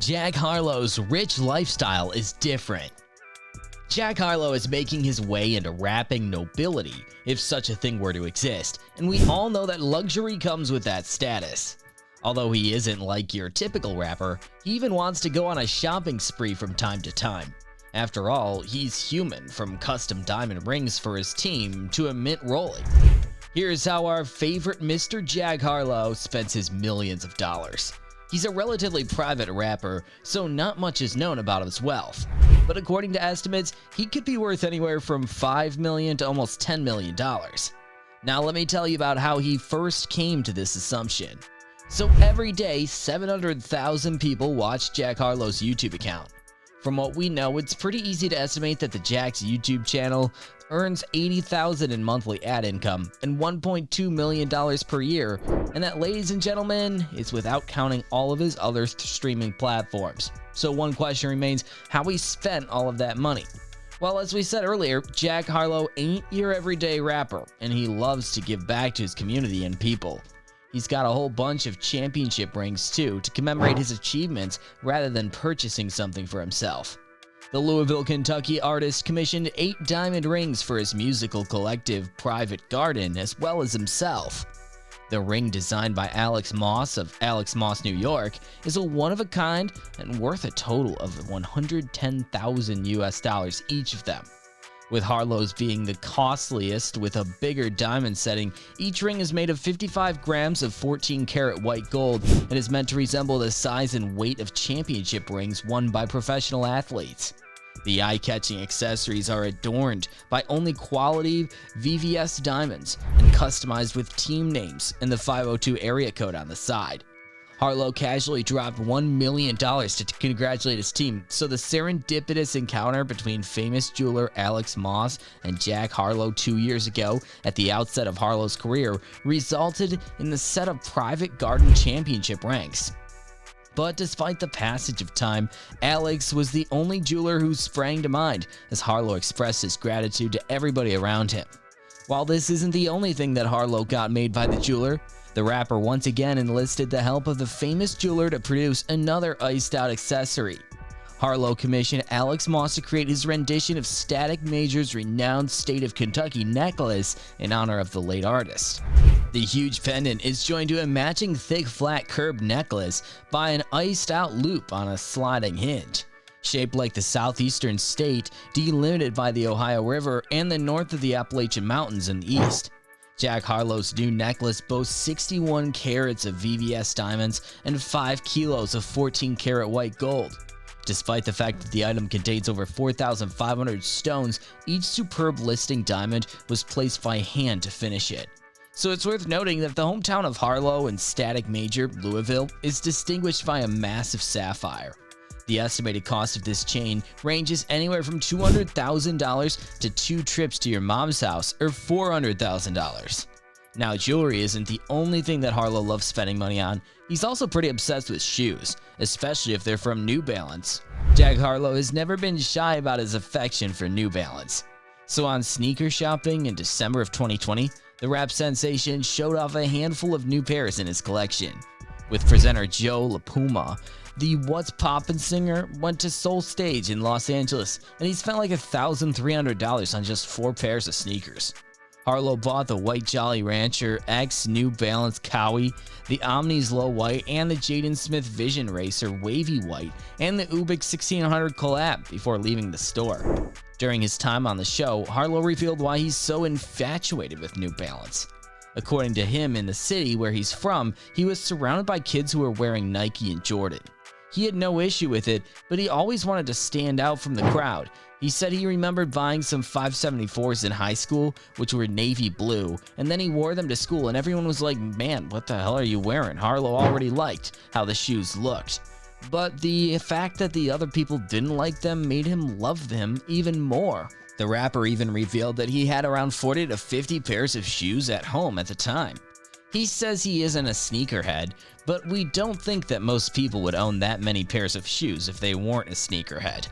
Jack Harlow's rich lifestyle is different. Jack Harlow is making his way into rapping nobility, if such a thing were to exist, and we all know that luxury comes with that status. Although he isn't like your typical rapper, he even wants to go on a shopping spree from time to time. After all, he's human, from custom diamond rings for his team to a mint rolling. Here's how our favorite Mr. Jack Harlow spends his millions of dollars. He's a relatively private rapper, so not much is known about his wealth. But according to estimates, he could be worth anywhere from $5 million to almost $10 million. Now let me tell you about how he first came to this assumption. So every day, 700,000 people watch Jack Harlow's YouTube account. From what we know, it's pretty easy to estimate that the Jack's YouTube channel earns $80,000 in monthly ad income and $1.2 million per year, and that, ladies and gentlemen, is without counting all of his other streaming platforms. So one question remains, how he spent all of that money. Well, as we said earlier, Jack Harlow ain't your everyday rapper, and he loves to give back to his community and people. He's got a whole bunch of championship rings too to commemorate his achievements rather than purchasing something for himself. The Louisville, Kentucky artist commissioned 8 diamond rings for his musical collective Private Garden as well as himself. The ring, designed by Alex Moss of Alex Moss, New York, is a one-of-a-kind and worth a total of $110,000 US each of them. With Harlow's being the costliest with a bigger diamond setting, each ring is made of 55 grams of 14-karat white gold and is meant to resemble the size and weight of championship rings won by professional athletes. The eye-catching accessories are adorned by only quality VVS diamonds and customized with team names and the 502 area code on the side. Harlow casually dropped $1 million to congratulate his team, so the serendipitous encounter between famous jeweler Alex Moss and Jack Harlow 2 years ago at the outset of Harlow's career resulted in the set of Private Garden championship ranks. But despite the passage of time, Alex was the only jeweler who sprang to mind as Harlow expressed his gratitude to everybody around him. While this isn't the only thing that Harlow got made by the jeweler, the rapper once again enlisted the help of the famous jeweler to produce another iced-out accessory. Harlow commissioned Alex Moss to create his rendition of Static Major's renowned State of Kentucky necklace in honor of the late artist. The huge pendant is joined to a matching thick flat curved necklace by an iced-out loop on a sliding hinge. Shaped like the southeastern state, delimited by the Ohio River and the north of the Appalachian Mountains in the east. Jack Harlow's new necklace boasts 61 carats of VVS diamonds and 5 kilos of 14-karat white gold. Despite the fact that the item contains over 4,500 stones, each superb listing diamond was placed by hand to finish it. So it's worth noting that the hometown of Harlow and Static Major, Louisville, is distinguished by a massive sapphire. The estimated cost of this chain ranges anywhere from $200,000 to 2 trips to your mom's house or $400,000. Now, jewelry isn't the only thing that Harlow loves spending money on. He's also pretty obsessed with shoes, especially if they're from New Balance. Jack Harlow has never been shy about his affection for New Balance. So on sneaker shopping in December of 2020, the rap sensation showed off a handful of new pairs in his collection. With presenter Joe LaPuma, the What's Poppin' singer went to Soul Stage in Los Angeles, and he spent like $1,300 on just 4 pairs of sneakers. Harlow bought the White Jolly Rancher X New Balance Cowie, the Omni's Low White, and the Jaden Smith Vision Racer Wavy White, and the Ubik 1600 collab before leaving the store. During his time on the show, Harlow revealed why he's so infatuated with New Balance. According to him, in the city where he's from, he was surrounded by kids who were wearing Nike and Jordan. He had no issue with it, but he always wanted to stand out from the crowd. He said he remembered buying some 574s in high school, which were navy blue, and then he wore them to school and everyone was like, "Man, what the hell are you wearing?" Harlow already liked how the shoes looked. But the fact that the other people didn't like them made him love them even more. The rapper even revealed that he had around 40 to 50 pairs of shoes at home at the time. He says he isn't a sneakerhead, but we don't think that most people would own that many pairs of shoes if they weren't a sneakerhead.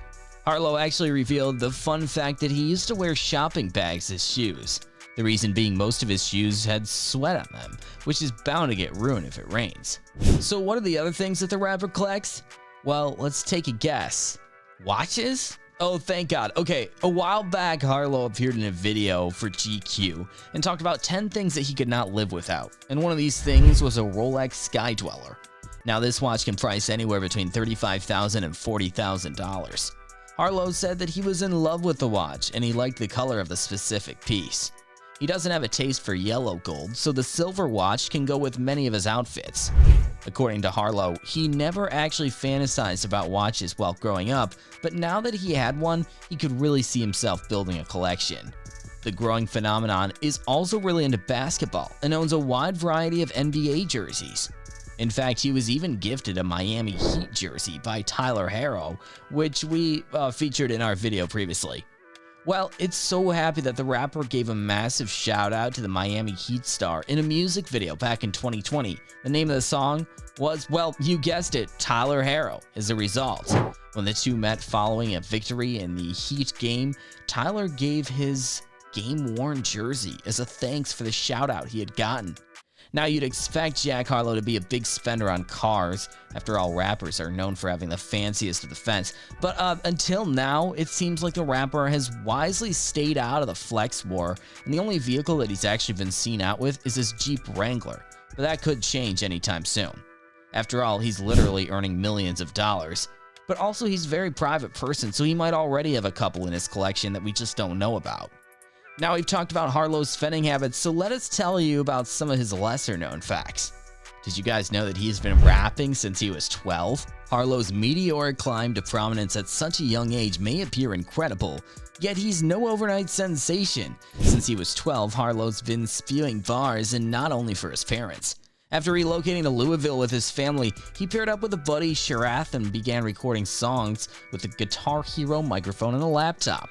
Harlow actually revealed the fun fact that he used to wear shopping bags as shoes. The reason being most of his shoes had sweat on them, which is bound to get ruined if it rains. So what are the other things that the rapper collects? Well, let's take a guess. Watches? Oh, thank God. Okay, a while back, Harlow appeared in a video for GQ and talked about 10 things that he could not live without. And one of these things was a Rolex Sky Dweller. Now, this watch can price anywhere between $35,000 and $40,000. Harlow said that he was in love with the watch and he liked the color of the specific piece. He doesn't have a taste for yellow gold, so the silver watch can go with many of his outfits. According to Harlow, he never actually fantasized about watches while growing up, but now that he had one, he could really see himself building a collection. The growing phenomenon is also really into basketball and owns a wide variety of NBA jerseys. In fact, he was even gifted a Miami Heat jersey by Tyler Harrow, which we featured in our video previously. Well, it's so happy that the rapper gave a massive shout out to the Miami Heat star in a music video back in 2020. The name of the song was, well, you guessed it, Tyler Harrow. As a result, when the two met following a victory in the Heat game, Tyler gave his game-worn jersey as a thanks for the shout out he had gotten. Now, you'd expect Jack Harlow to be a big spender on cars. After all, rappers are known for having the fanciest of the fence. But until now, it seems like the rapper has wisely stayed out of the flex war, and the only vehicle that he's actually been seen out with is his Jeep Wrangler. But that could change anytime soon. After all, he's literally earning millions of dollars. But also, he's a very private person, so he might already have a couple in his collection that we just don't know about. Now, we've talked about Harlow's spending habits, so let us tell you about some of his lesser-known facts. Did you guys know that he has been rapping since he was 12? Harlow's meteoric climb to prominence at such a young age may appear incredible, yet he's no overnight sensation. Since he was 12, Harlow's been spewing bars, and not only for his parents. After relocating to Louisville with his family, he paired up with a buddy, Sharath, and began recording songs with a Guitar Hero microphone and a laptop.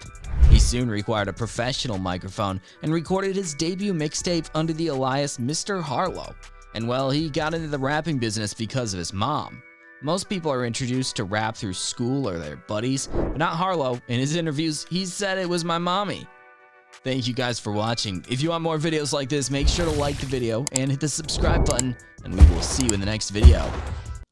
He soon required a professional microphone and recorded his debut mixtape under the alias Mr. Harlow. And well, he got into the rapping business because of his mom. Most people are introduced to rap through school or their buddies, but not Harlow. In his interviews, he said it was my mommy. Thank you guys for watching. If you want more videos like this, make sure to like the video and hit the subscribe button, and we will see you in the next video.